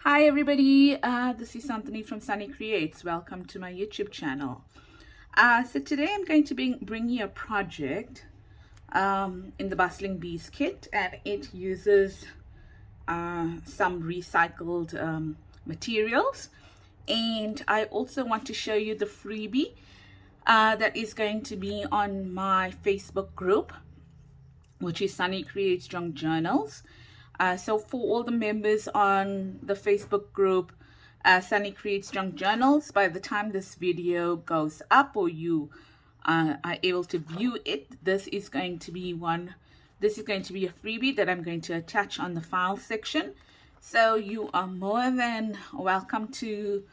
Hi everybody, this is Anthony from Sunny Creates. Welcome to my YouTube channel. So today I'm going to bring you a project in the Bustling Bees kit, and it uses some recycled materials. And I also want to show you the freebie that is going to be on my Facebook group, which is Sunny Creates Junk Journals. So for all the members on the Facebook group, Sunny Creates Junk Journals, by the time this video goes up or you are able to view it, this is going to be a freebie that I'm going to attach on the file section. So you are more than welcome to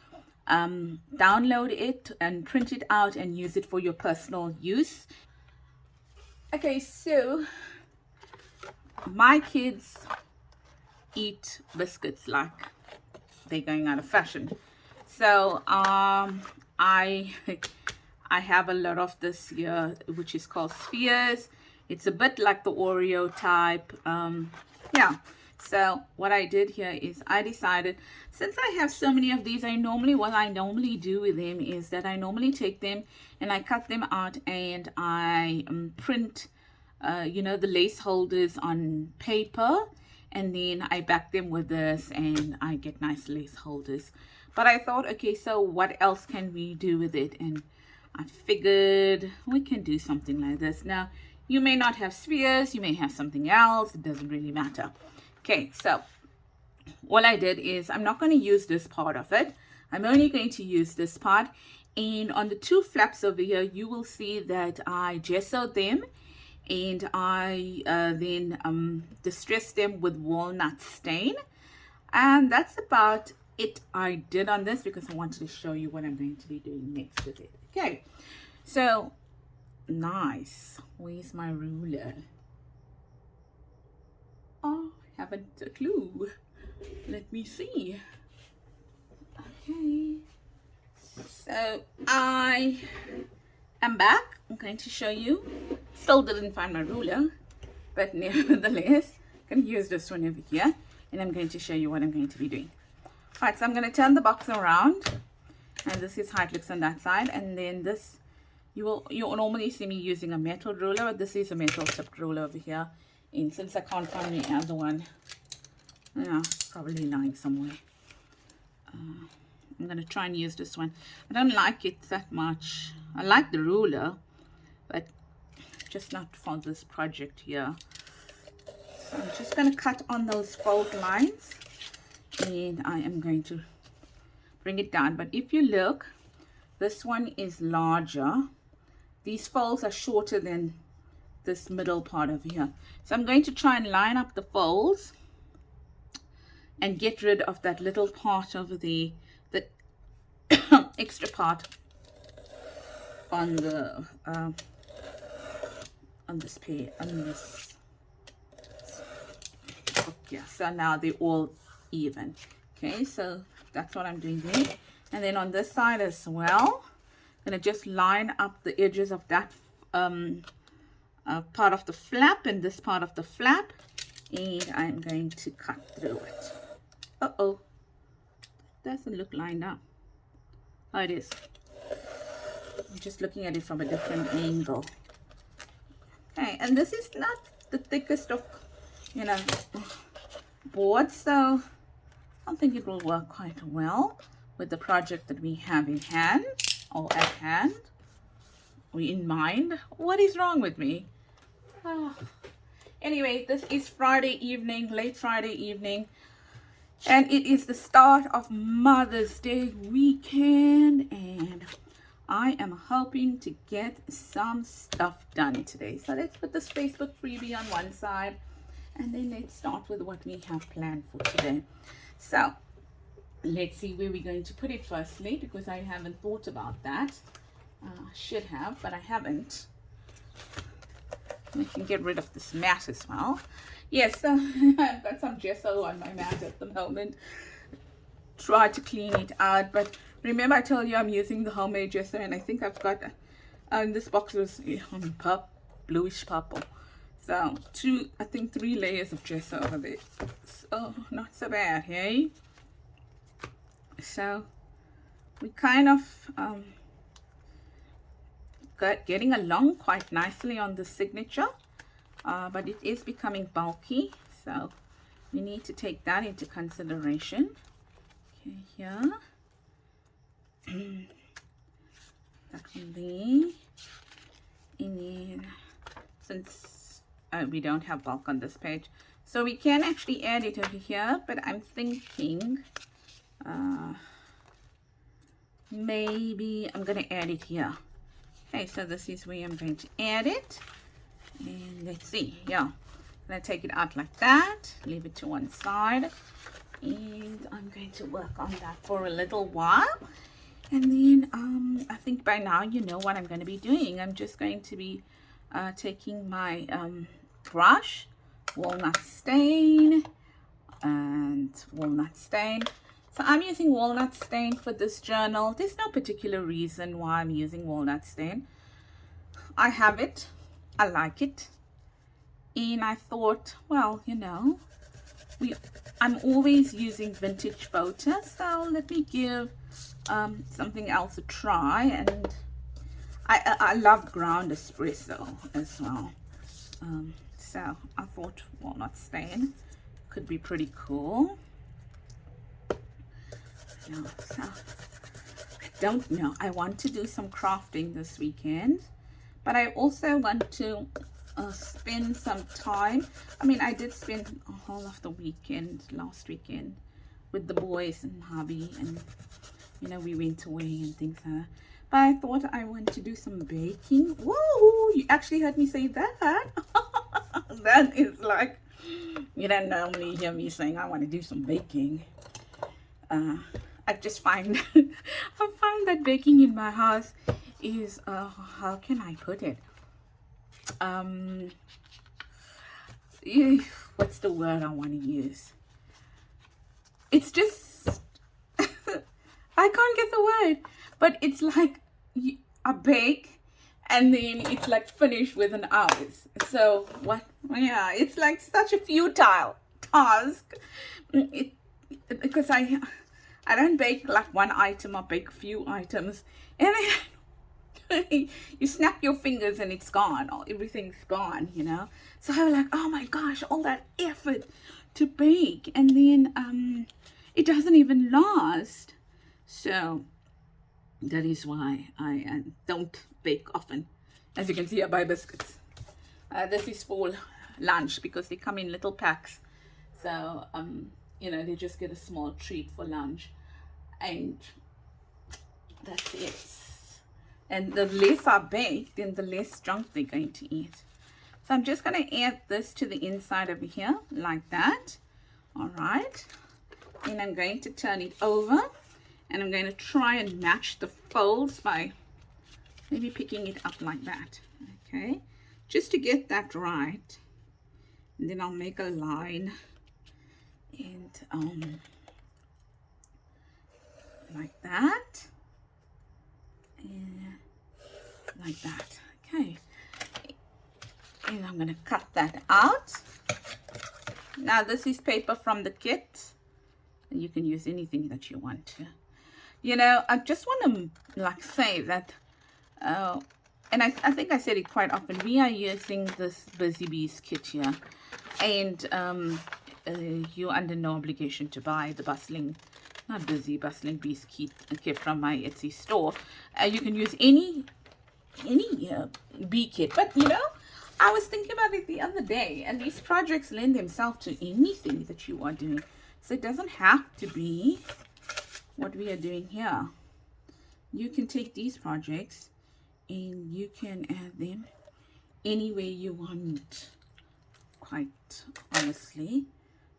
download it and print it out and use it for your personal use. Okay, so my kids eat biscuits like they're going out of fashion. So I have a lot of this here, which is called spheres. It's a bit like the Oreo type. Yeah, so what I did here is I decided, since I have so many of these, what I normally do with them is that I normally take them and I cut them out and I print the lace holders on paper, and then I back them with this and I get nice lace holders. But I thought, okay, so what else can we do with it? And I figured we can do something like this. Now, you may not have spheres, you may have something else, it doesn't really matter. Okay, so what I did is I'm not going to use this part of it. I'm only going to use this part. And on the two flaps over here, you will see that I gessoed them, and I then distressed them with walnut stain. And that's about it I did on this, because I wanted to show you what I'm going to be doing next with it. Okay, so nice. Where's my ruler? Oh, I haven't a clue. Let me see. Okay, so I am back. I'm going to show you. Still didn't find my ruler, but nevertheless, I'm going to use this one over here, and I'm going to show you what I'm going to be doing. All right, so I'm going to turn the box around, and this is how it looks on that side. And then this, you'll normally see me using a metal ruler, but this is a metal tipped ruler over here. And since I can't find the other one, it's probably lying somewhere. I'm going to try and use this one. I don't like it that much. I like the ruler, but just not for this project here. So I'm just going to cut on those fold lines, and I am going to bring it down. But if you look, this one is larger. These folds are shorter than this middle part over here. So I'm going to try and line up the folds and get rid of that little part over there, the extra part on the on this yeah. So now they're all even. Okay, so that's what I'm doing there. And then on this side as well, I'm gonna just line up the edges of that part of the flap and this part of the flap, and I'm going to cut through it. Uh-oh, doesn't look lined up. Oh, it is. I'm just looking at it from a different angle. Okay, and this is not the thickest of, board, so I don't think it will work quite well with the project that we have in hand, or at hand, or in mind. What is wrong with me? Anyway, this is Friday evening, late Friday evening, and it is the start of Mother's Day weekend, and I am hoping to get some stuff done today. So let's put this Facebook freebie on one side, and then let's start with what we have planned for today. So let's see where we're going to put it firstly, because I haven't thought about that. I should have, but I haven't. We can get rid of this mat as well. Yes, I've got some gesso on my mat at the moment. Try to clean it out, but remember I told you I'm using the homemade gesso, and I think I've got this box was bluish purple. So I think 3 layers of gesso over there. So not so bad, hey? So we kind of getting along quite nicely on the signature, but it is becoming bulky, so we need to take that into consideration. Okay, here. That one there. And then, since we don't have bulk on this page, so we can actually add it over here, but I'm thinking maybe I'm going to add it here. Okay, so this is where I'm going to add it. And let's see, yeah. I'm going to take it out like that, leave it to one side. And I'm going to work on that for a little while. And then I think by now you know what I'm going to be doing. I'm just going to be taking my brush, walnut stain, and walnut stain. So I'm using walnut stain for this journal. There's no particular reason why I'm using walnut stain. I have it. I like it. And I thought, well, you know, I'm always using vintage photos, so let me give something else a try. And I love ground espresso as well, so I thought walnut stain could be pretty cool. Yeah, so I don't know, I want to do some crafting this weekend, but I also want to spend some time. I mean, I did spend a whole of the weekend last weekend with the boys and hubby, and you know, we went away and things like that. But I thought I want to do some baking. Whoa, you actually heard me say that. That is like, you don't normally hear me saying I want to do some baking. I just find I find that baking in my house is how can I put it? What's the word I want to use? It's just I can't get the word, but it's like I bake and then it's like finished within hours. So what? Yeah, it's like such a futile task. Because I don't bake like one item, I bake a few items, and then you snap your fingers and it's gone, or everything's gone, you know. So I was like, oh my gosh, all that effort to bake, and then it doesn't even last. So that is why I don't bake often. As you can see, I buy biscuits. This is for lunch because they come in little packs. So you know, they just get a small treat for lunch, and that's it. And the less I bake, then the less junk they're going to eat. So I'm just going to add this to the inside over here like that. All right. And I'm going to turn it over, and I'm going to try and match the folds by maybe picking it up like that. Okay, just to get that right. And then I'll make a line and like that, and like that. Okay, and I'm going to cut that out. Now this is paper from the kit. You can use anything that you want to. You know, I just want to like say that and I think I said it quite often, we are using this Busy Bees kit here, and you're under no obligation to buy the Bustling Bees kit from my Etsy store. You can use any bee kit, but you know, I was thinking about it the other day, and these projects lend themselves to anything that you are doing, so it doesn't have to be what we are doing here. You can take these projects and you can add them any way you want. Quite honestly,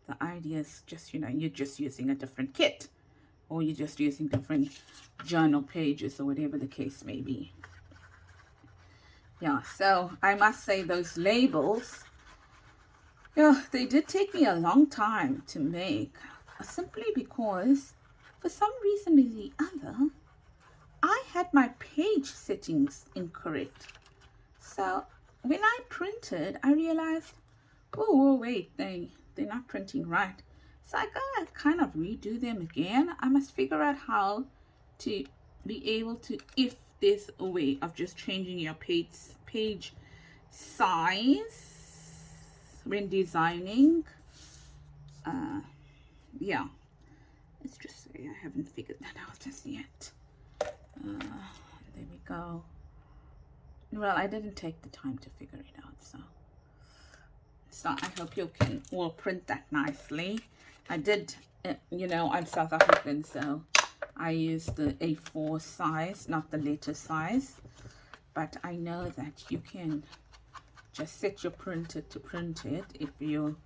the idea is just, you know, you're just using a different kit, or you're just using different journal pages, or whatever the case may be. Yeah, so I must say those labels, yeah, they did take me a long time to make, simply because for some reason or the other, I had my page settings incorrect. So when I printed, I realized, oh wait, they're not printing right. So I gotta kind of redo them again. I must figure out how to be able to, if there's a way of just changing your page size when designing. Yeah, let's just say I haven't figured that out just yet. There we go. Well, I didn't take the time to figure it out, so I hope you can all print that nicely. I did, you know, I'm South African, so I use the A4 size, not the letter size. But I know that you can just set your printer to print it if you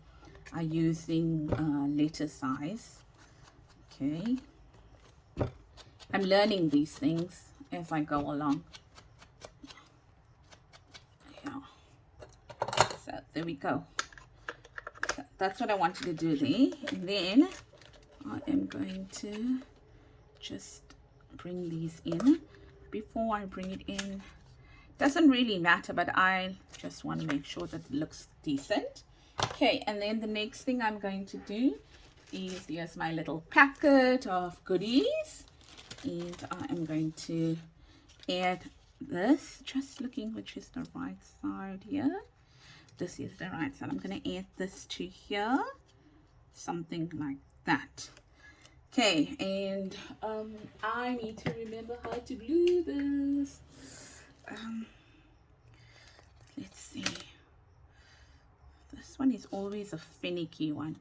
are using letter size. Okay. I'm learning these things as I go along. Yeah. So there we go. So that's what I wanted to do there. And then I am going to just bring these in. Before I bring it in, doesn't really matter, but I just want to make sure that it looks decent. Okay, and then the next thing I'm going to do is, here's my little packet of goodies, and I am going to add this, just looking which is the right side here. This is the right side. I'm going to add this to here, something like that. Okay, and I need to remember how to glue this. Let's see. This one is always a finicky one.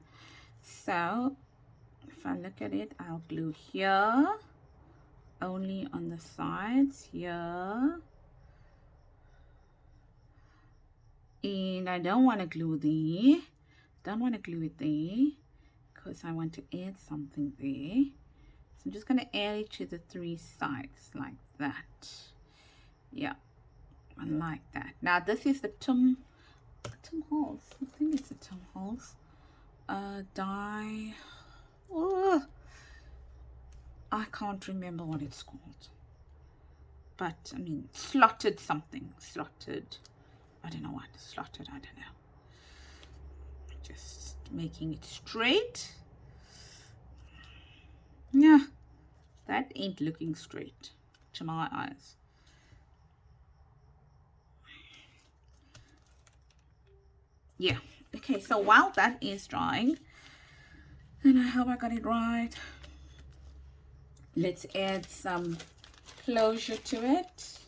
So if I look at it, I'll glue here, only on the sides here, and I don't want to glue there. Don't want to glue it there because I want to add something there. So I'm just going to add it to the 3 sides like that. Yeah, and like that. Now this is the Tom Holtz. I think it's a Tom Holtz die. Oh, I can't remember what it's called, but I mean slotted something, slotted, I don't know what, slotted, I don't know. Just making it straight. Yeah, that ain't looking straight to my eyes. Yeah, okay, so while that is drying, and I hope I got it right, let's add some closure to it.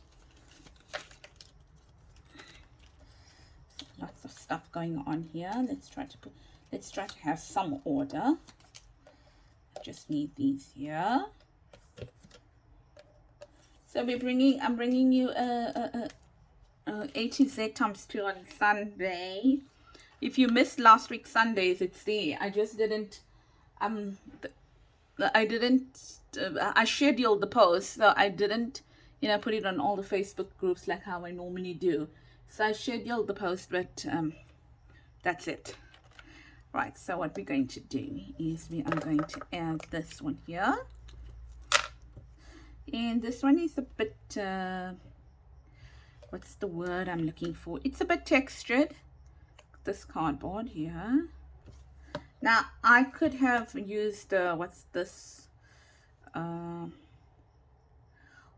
Lots of stuff going on here. Let's try to have some order. I just need these here. So I'm bringing you A to Z times 2 on Sunday. If you missed last week's Sundays, it's there. I just didn't I scheduled the post, so I didn't, you know, put it on all the Facebook groups like how I normally do. So I scheduled the post, but that's it. Right, so what we're going to do is I'm going to add this one here. And this one is a bit, what's the word I'm looking for? It's a bit textured, this cardboard here. Now, I could have used, what's this?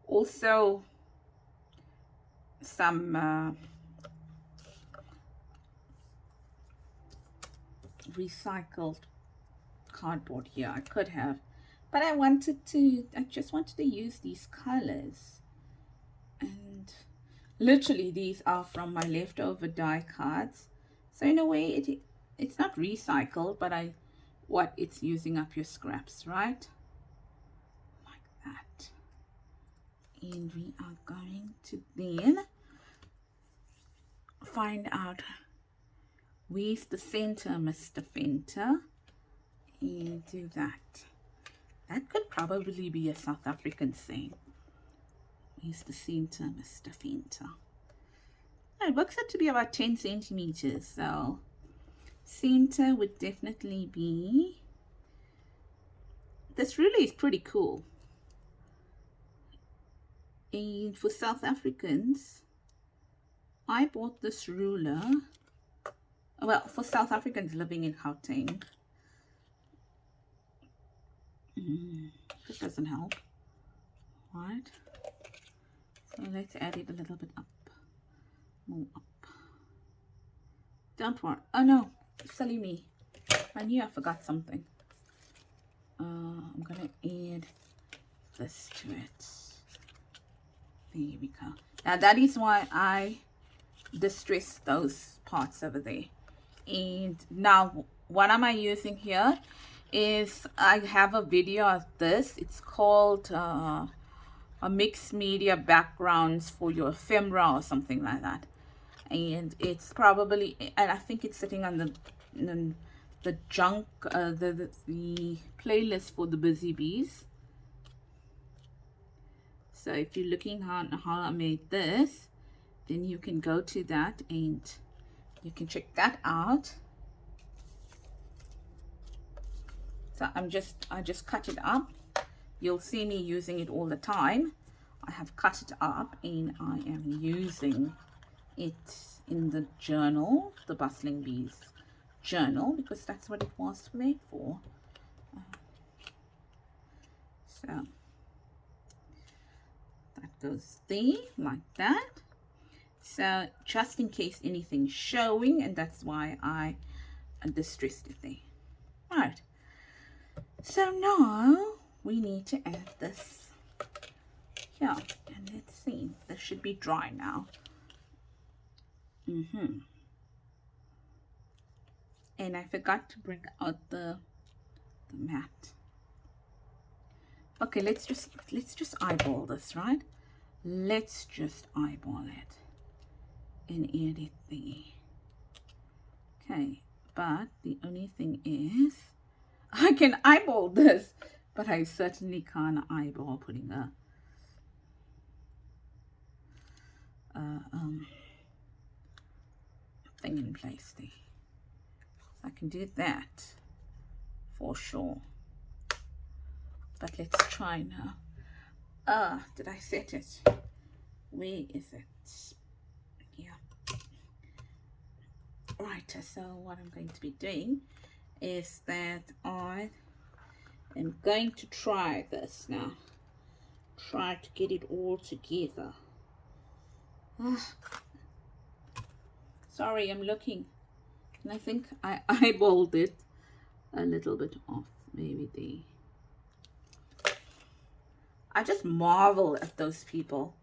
Also, some recycled cardboard here. I could have, but I just wanted to use these colors. And literally, these are from my leftover die cards. So in a way, it's not recycled, but it's using up your scraps, right? Like that. And we are going to then find out where's the center, Mr. Fenter, and do that. That could probably be a South African saying. Where's the center, Mr. Fenter? It works out to be about 10 centimeters, so center would definitely be, this really is pretty cool. And for South Africans, I bought this ruler, well, for South Africans living in Gauteng, This doesn't help. Right. So let's add it a little bit up. More up. Don't worry. Oh no, silly me. I knew I forgot something. I'm gonna add this to it. There we go. Now that is why I distressed those parts over there. And now what am I using here is I have a video of this. It's called a mixed media backgrounds for your ephemera or something like that. And it's probably, and I think it's sitting on the junk, the playlist for the busy bees. So if you're looking on how I made this, then you can go to that and you can check that out. So I just cut it up. You'll see me using it all the time. I have cut it up and I am using it in the journal, the Bustling Bees journal, because that's what it was made for. So that goes there like that. So just in case anything's showing, and that's why I distressed it there. Right. So now we need to add this here, and let's see. This should be dry now. And I forgot to bring out the mat. Okay, let's just eyeball this, right? Let's just eyeball it and add it there. Okay, but the only thing is I can eyeball this, but I certainly can't eyeball putting a thing in place there. I can do that for sure. But let's try now. Did I set it? Where is it? Yeah. Right, so what I'm going to be doing is that I am going to try this now. Try to get it all together. Sorry, I'm looking. And I think I eyeballed it a little bit off. Maybe I just marvel at those people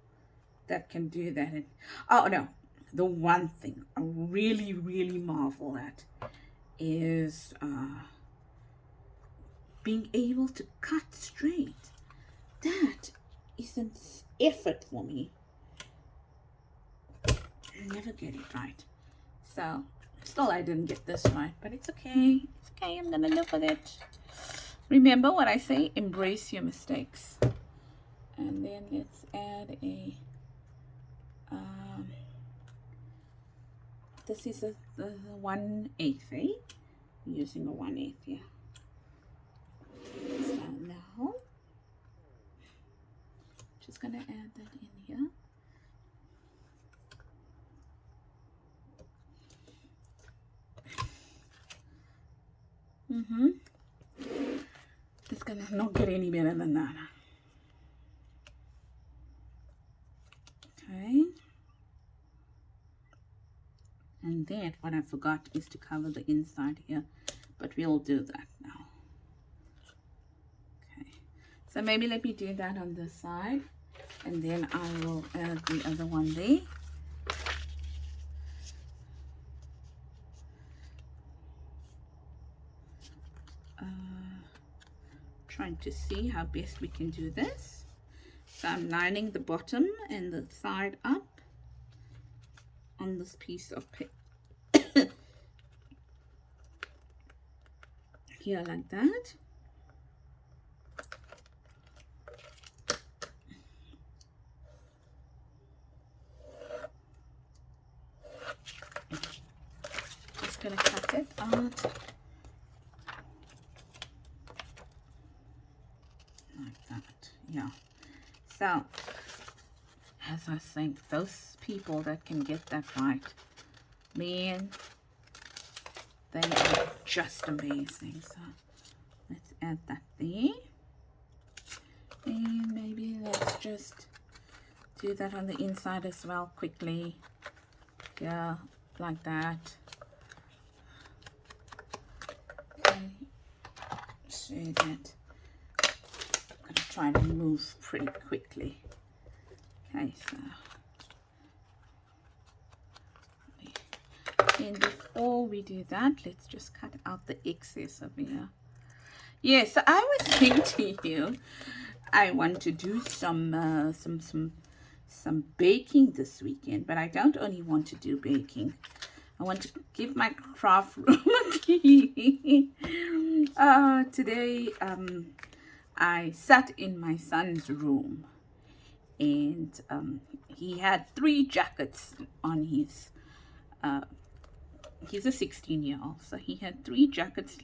that can do that. And, oh no, the one thing I really, really marvel at is being able to cut straight. That is an effort for me. I never get it right. So still I didn't get this right, but it's okay. It's okay. I'm gonna live with it. Remember what I say, embrace your mistakes. And then let's add a this is the 1/8, eh? Using a 1/8 here. So now just gonna add that in here. It's gonna not get any better than that. Okay. And then what I forgot is to cover the inside here, but we'll do that now. Okay. So maybe let me do that on this side, and then I will add the other one there. Trying to see how best we can do this. So I'm lining the bottom and the side up on this piece of paper here like that. Just gonna cut it out. Yeah. So as I was saying, those people that can get that right, man, they are just amazing. So let's add that there. And maybe let's just do that on the inside as well quickly. Yeah, like that. Okay, so that I'm going to try to move pretty quickly. Okay, so and before we do that, let's just cut out the excess over here. Yes, so I was saying to you, I want to do some baking this weekend, but I don't only want to do baking. I want to give my craft room a key. Today, I sat in my son's room, and he had 3 jackets on his. He's a 16-year-old, so he had 3 jackets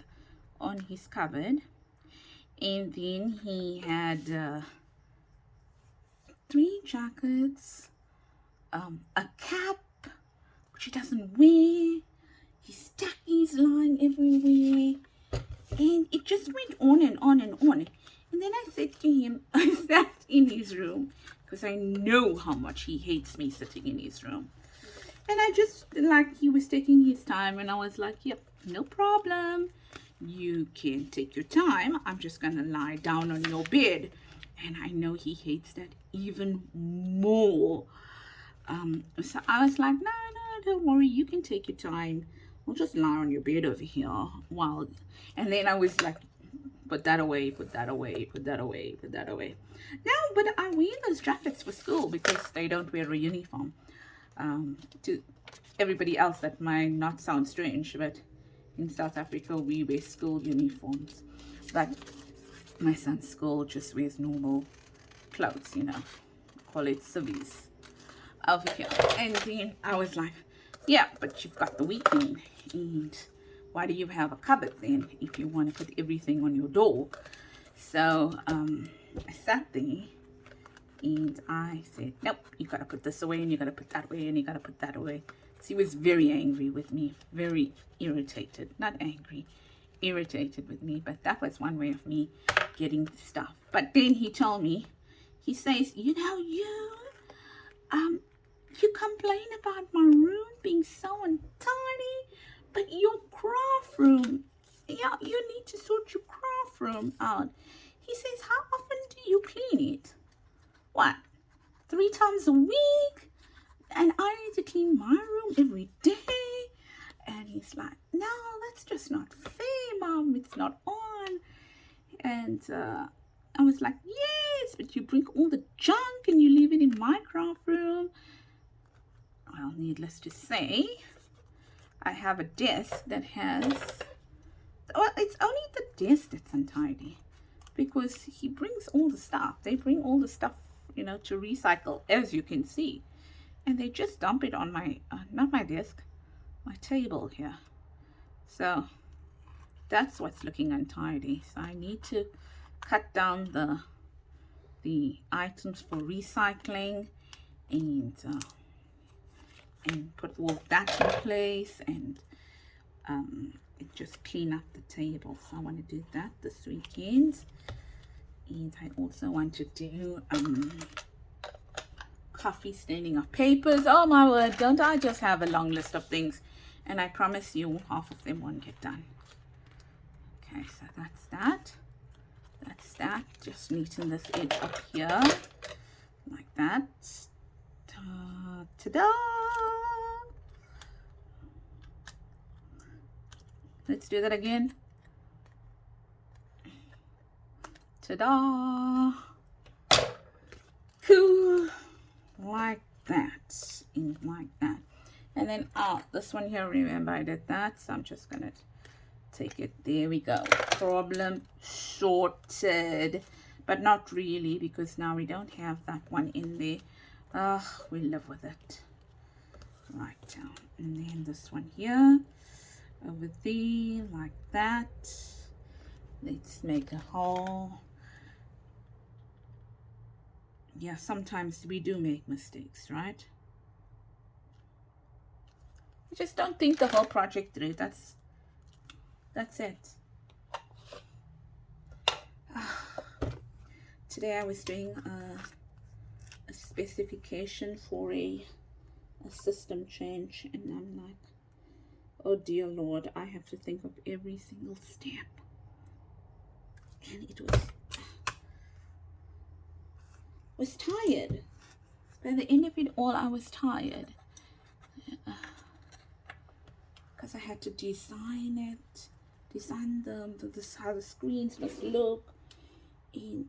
on his cupboard, and then he had 3 jackets, a cap which he doesn't wear, his stackies lying everywhere, and it just went on and on and on. And then I said to him, I sat in his room because I know how much he hates me sitting in his room. And I just, like, he was taking his time, and I was like, yep, no problem. You can take your time. I'm just going to lie down on your bed. And I know he hates that even more. So I was like, no, don't worry. You can take your time. We'll just lie on your bed over here. While, and then I was like, put that away, put that away, put that away, put that away. No, but I wear those jackets for school because they don't wear a uniform. To everybody else, that might not sound strange, but in South Africa we wear school uniforms, but my son's school just wears normal clothes, you know, call it civvies over here. And then I was like, yeah, but you've got the weekend, and why do you have a cupboard then if you want to put everything on your door? So I sat there and I said, nope, you gotta put this away, and you gotta put that away, and you gotta put that away. So he was very angry with me, very irritated. Not angry, irritated with me. But that was one way of me getting the stuff. But then he told me, he says, you know, you complain about my room being so untidy, but your craft room, yeah, you need to sort your craft room out. He says, how often do you clean it? What, 3 times a week? And I need to clean my room every day? And he's like, no, that's just not fair, Mom. It's not on. And I was like, yes, but you bring all the junk and you leave it in my craft room. Well, needless to say, I have a desk that has, well, it's only the desk that's untidy, because he brings all the stuff. They bring all the stuff, you know, to recycle, as you can see, and they just dump it on my not my desk, my table here. So that's what's looking untidy. So I need to cut down the items for recycling, and put all that in place, and just clean up the table. So I want to do that this weekend. And I also want to do coffee staining of papers. Oh my word, don't I just have a long list of things, and I promise you half of them won't get done. Okay, so that's that. Just neaten this edge up here like that. Ta-da! Let's do that again. Ta-da! Cool. Like that. And like that. And then this one here, remember I did that, so I'm just gonna take it. There we go. Problem sorted. But not really, because now we don't have that one in there. We live with it. Right down. And then this one here, over there, like that. Let's make a hole. Yeah, sometimes we do make mistakes, right? I just don't think the whole project through. That's it. Today I was doing a specification for a system change, and I'm like, oh dear Lord, I have to think of every single step. And it was tired. By the end of it all, I was tired. Because I had to design it, design how the screens must look, and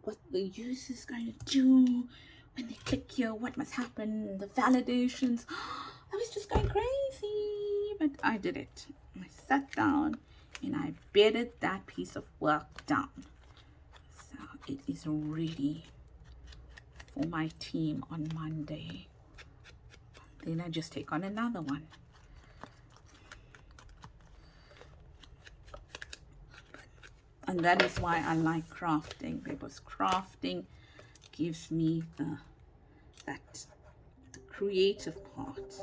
what the user is going to do when they click here, what must happen, the validations. I was just going crazy, but I did it. I sat down and I bedded that piece of work down. So it is ready for my team on Monday. Then I just take on another one. And that is why I like crafting, because crafting gives me the creative part.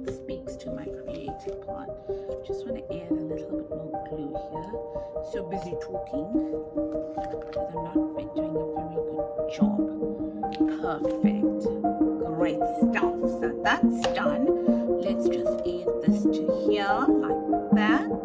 Speaks to my creative part. Just want to add a little bit more glue here. So busy talking that I'm not doing a very good job. Perfect. Great stuff. So that's done. Let's just add this to here like that.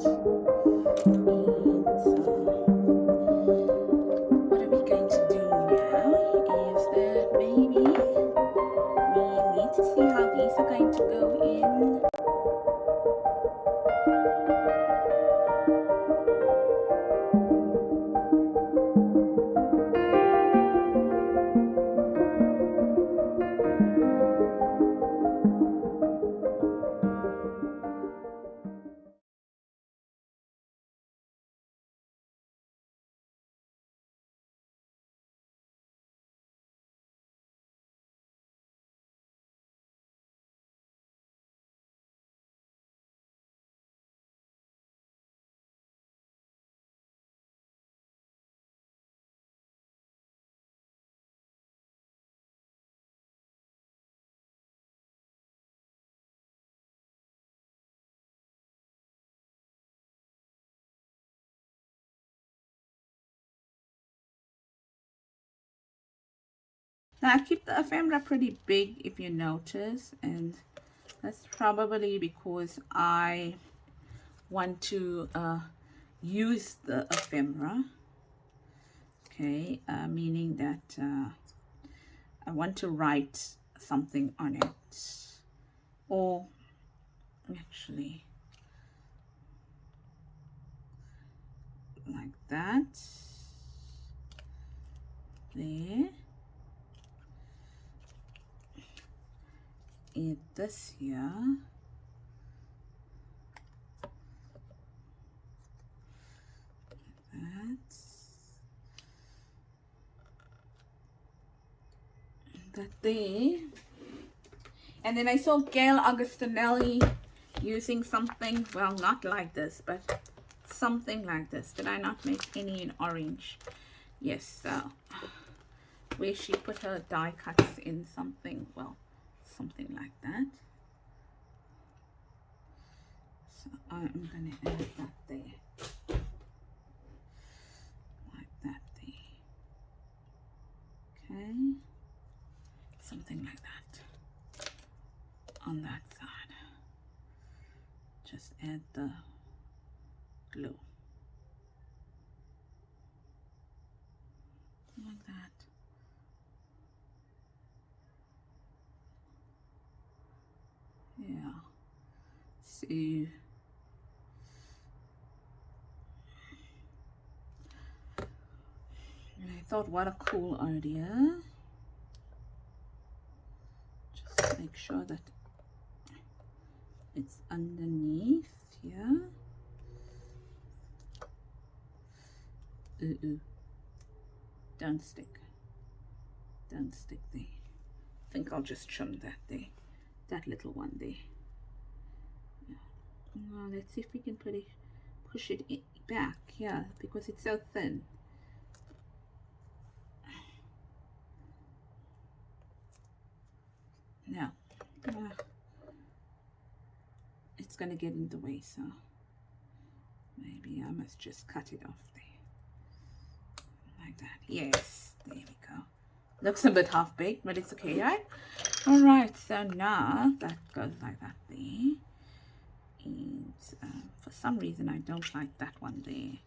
Now I keep the ephemera pretty big, if you notice, and that's probably because I want to use the ephemera, okay, meaning that I want to write something on it, or actually like that, there. Add this here. That there. And then I saw Gail Augustinelli using something, well, not like this, but something like this. Did I not make any in orange? Yes, so where she put her die cuts in something, well, something like that. So I'm going to add that there. Like that there. Okay. Something like that. On that side. Just add the glue. Like that. Yeah. So and I thought, what a cool idea. Just make sure that it's underneath here. Don't stick. Don't stick there. I think I'll just trim that there. That little one there. Yeah. Well, let's see if we can push it back. Yeah, because it's so thin. No. It's going to get in the way, so maybe I must just cut it off there. like that. Yes, there we go. Looks a bit half baked, but it's okay, right? All right, so now that goes like that there. And for some reason I don't like that one there.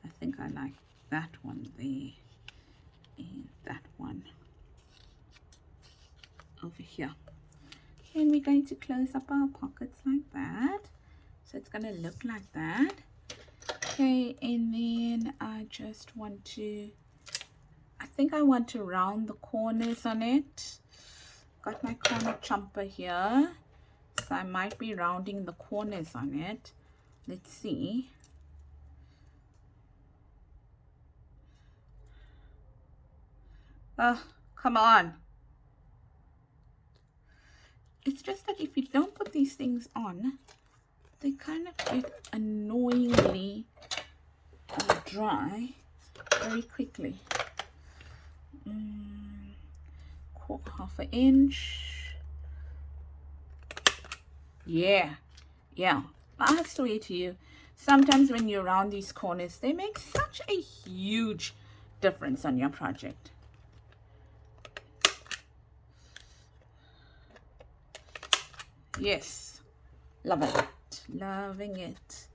I think I like that one there and that one over here. And we're going to close up our pockets like that, so it's going to look like that. Okay, and then I just want to, I think I want to round the corners on it. Got my corner chomper here, so I might be rounding the corners on it. Let's see. Oh, come on. It's just that if you don't put these things on, they kind of get annoyingly dry very quickly. Half an inch. Yeah. I swear to you, sometimes when you round these corners, they make such a huge difference on your project. Yes, loving it.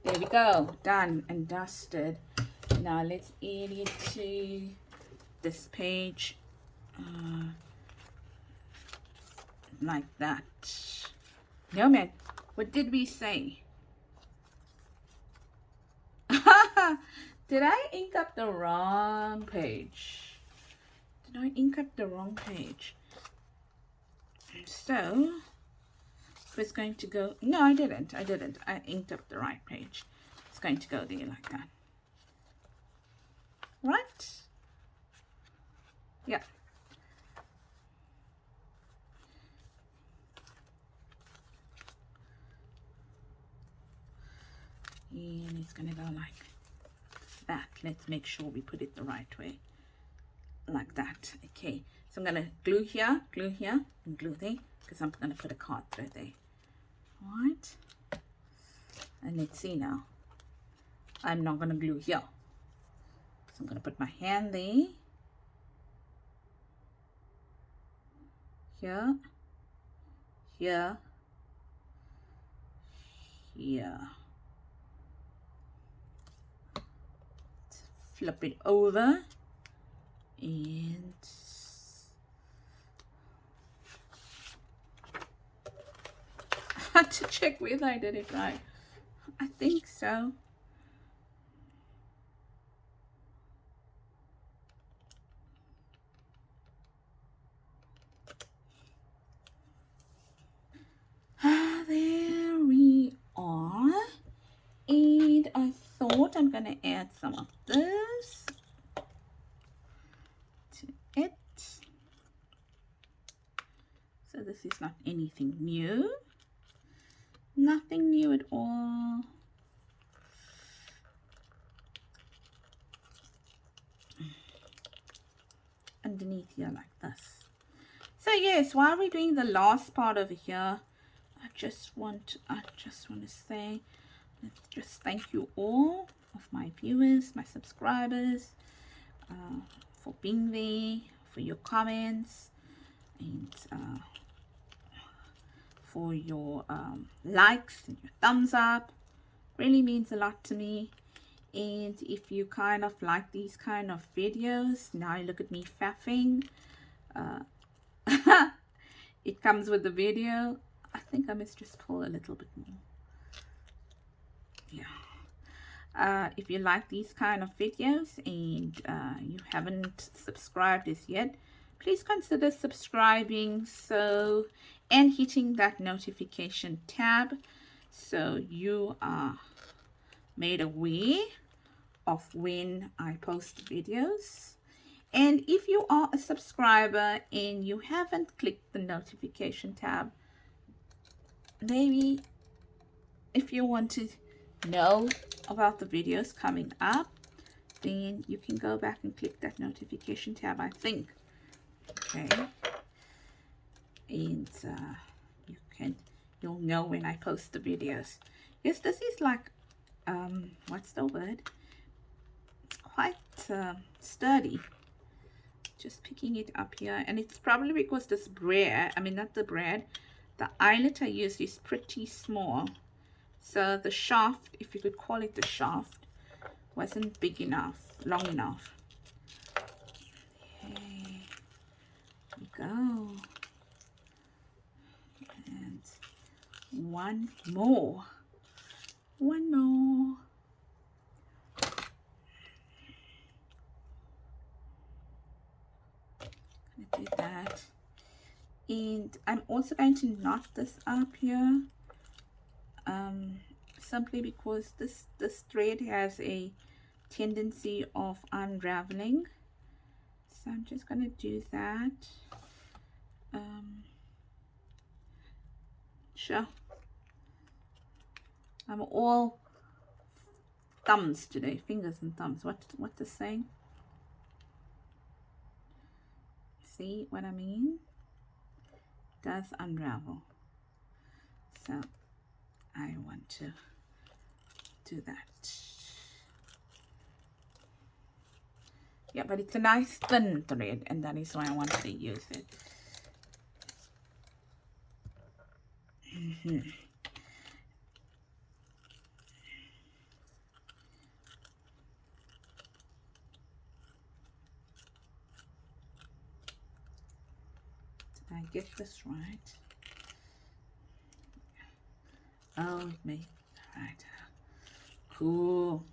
There we go, done and dusted. Now let's add it to this page like that. No man, what did we say? Did I ink up the wrong page? Did I ink up the wrong page? So it was going to go, no, I didn't. I inked up the right page. It's going to go there like that. Right? Yeah. And it's going to go like that. Let's make sure we put it the right way. Like that. Okay. So I'm going to glue here, and glue there, because I'm going to put a card through there. All right. And let's see now. I'm not going to glue here. So I'm going to put my hand there. Here. Here. Here. Flip it over. And I had to check whether I did it right. I think so. There we are. And I thought I'm going to add some of this to it. So this is not anything new. Nothing new at all. Underneath here like this. So yes, while we're doing the last part over here, I just want to say, let's just thank you all of my viewers, my subscribers, for being there, for your comments, and for your likes and your thumbs up. Really means a lot to me. And if you kind of like these kind of videos, now you look at me faffing, it comes with the video. I think I must just pull a little bit more. Yeah. If you like these kind of videos and you haven't subscribed as yet, please consider subscribing and hitting that notification tab so you are made aware of when I post videos. And if you are a subscriber and you haven't clicked the notification tab, maybe if you want to know about the videos coming up, then you can go back and click that notification tab, I think. Okay. And you'll know when I post the videos. Yes, this is like what's the word? quite sturdy. Just picking it up here, and it's probably because this bread, I mean not the bread, the eyelet I used is pretty small, so the shaft, if you could call it the shaft, wasn't big enough, long enough. Okay, here we go, and one more. Do that, and I'm also going to knot this up here, simply because this thread has a tendency of unraveling, so I'm just going to do that. Sure, I'm all thumbs today, fingers and thumbs. What the saying? See what I mean? Does unravel, so I want to do that. Yeah, but it's a nice thin thread, and that is why I wanted to use it. Did I get this right? Oh, it may. Right. Cool.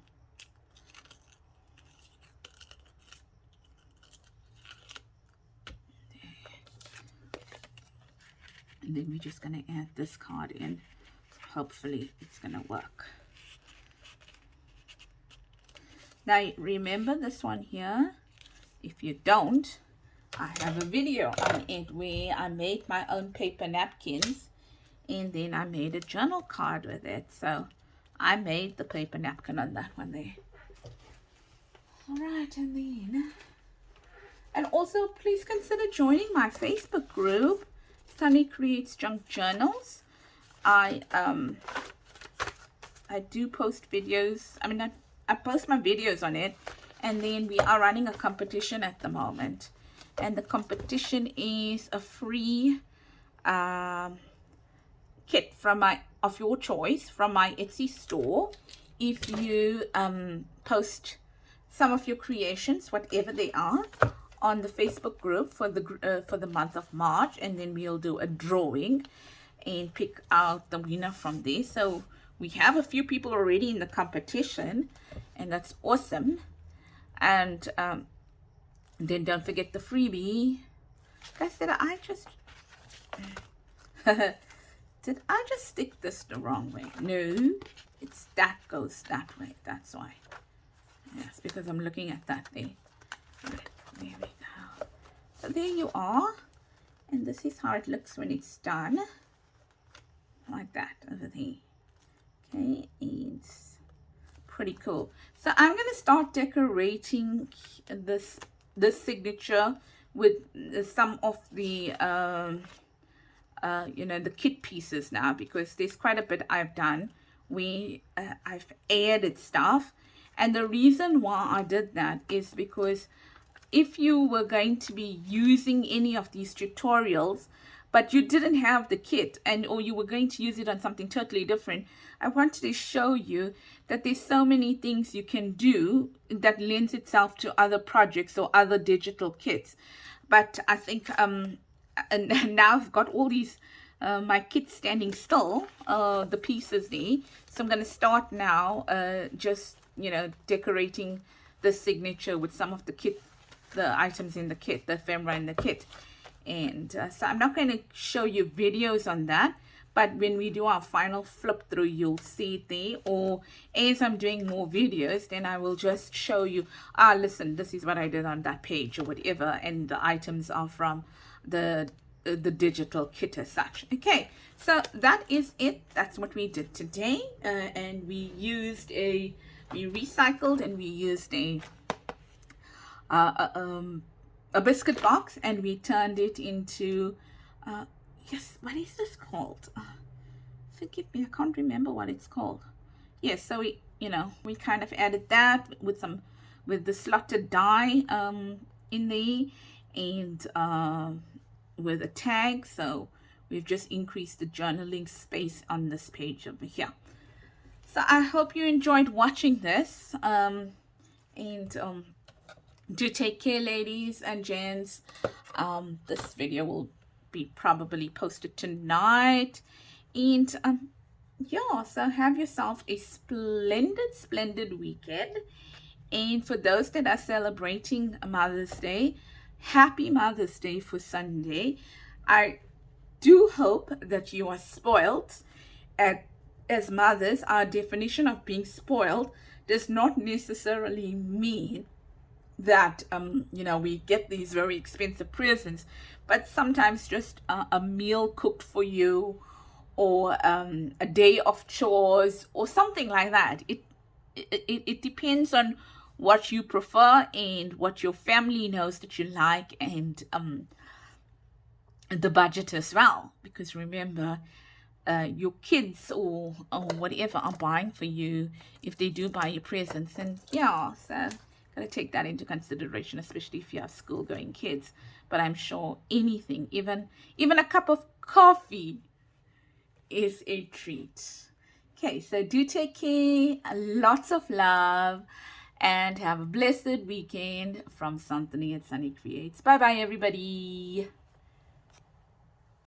And then we're just going to add this card in. Hopefully it's going to work. Now remember this one here. If you don't, I have a video on it where I made my own paper napkins, and then I made a journal card with it. So I made the paper napkin on that one there. All right, and also please consider joining my Facebook group, Sunny Creates Junk Journals. I do post videos. I mean, I post my videos on it, and then we are running a competition at the moment, and the competition is a free kit from of your choice from my Etsy store. If you post some of your creations, whatever they are, on the Facebook group for the month of March, and then we'll do a drawing and pick out the winner from there. So we have a few people already in the competition, and that's awesome. And then don't forget the freebie. Guys, did I just did I just stick this the wrong way? No, it's that goes that way. That's why. Yes, because I'm looking at that there. Right, there we go. So there you are, and this is how it looks when it's done, like that over there. Okay, it's pretty cool. So I'm going to start decorating this signature with some of the you know, the kit pieces now, because there's quite a bit I've done. I've added stuff, and the reason why I did that is because if you were going to be using any of these tutorials but you didn't have the kit, or you were going to use it on something totally different, I wanted to show you that there's so many things you can do that lends itself to other projects or other digital kits. But I think and now I've got all these my kit standing still, the pieces there, so I'm going to start now just, you know, decorating the signature with some of the kit, the items in the kit, the ephemera in the kit. And so I'm not going to show you videos on that, but when we do our final flip through, you'll see it there. Or as I'm doing more videos, then I will just show you, listen, this is what I did on that page or whatever, and the items are from the digital kit as such. Okay, so that is it. That's what we did today, and we recycled, and we used a biscuit box, and we turned it into yes, what is this called? Forgive me, I can't remember what it's called. Yes, so we, you know, we kind of added that with some with the slotted die in there, and with a tag. So we've just increased the journaling space on this page over here. So I hope you enjoyed watching this, and do take care, ladies and gents. This video will be probably posted tonight, and yeah, so have yourself a splendid weekend. And for those that are celebrating Mother's Day, happy Mother's Day for Sunday. I do hope that you are spoiled. As mothers, our definition of being spoiled does not necessarily mean that we get these very expensive presents, but sometimes just a meal cooked for you, or a day of chores, or something like that. It depends on what you prefer and what your family knows that you like, and the budget as well, because remember, your kids or whatever are buying for you, if they do buy you presents. And yeah, so gotta take that into consideration, especially if you have school going kids. But I'm sure anything, even a cup of coffee, is a treat. Okay, so do take care, lots of love, and have a blessed weekend from Santini at Sunny Creates. Bye bye, everybody.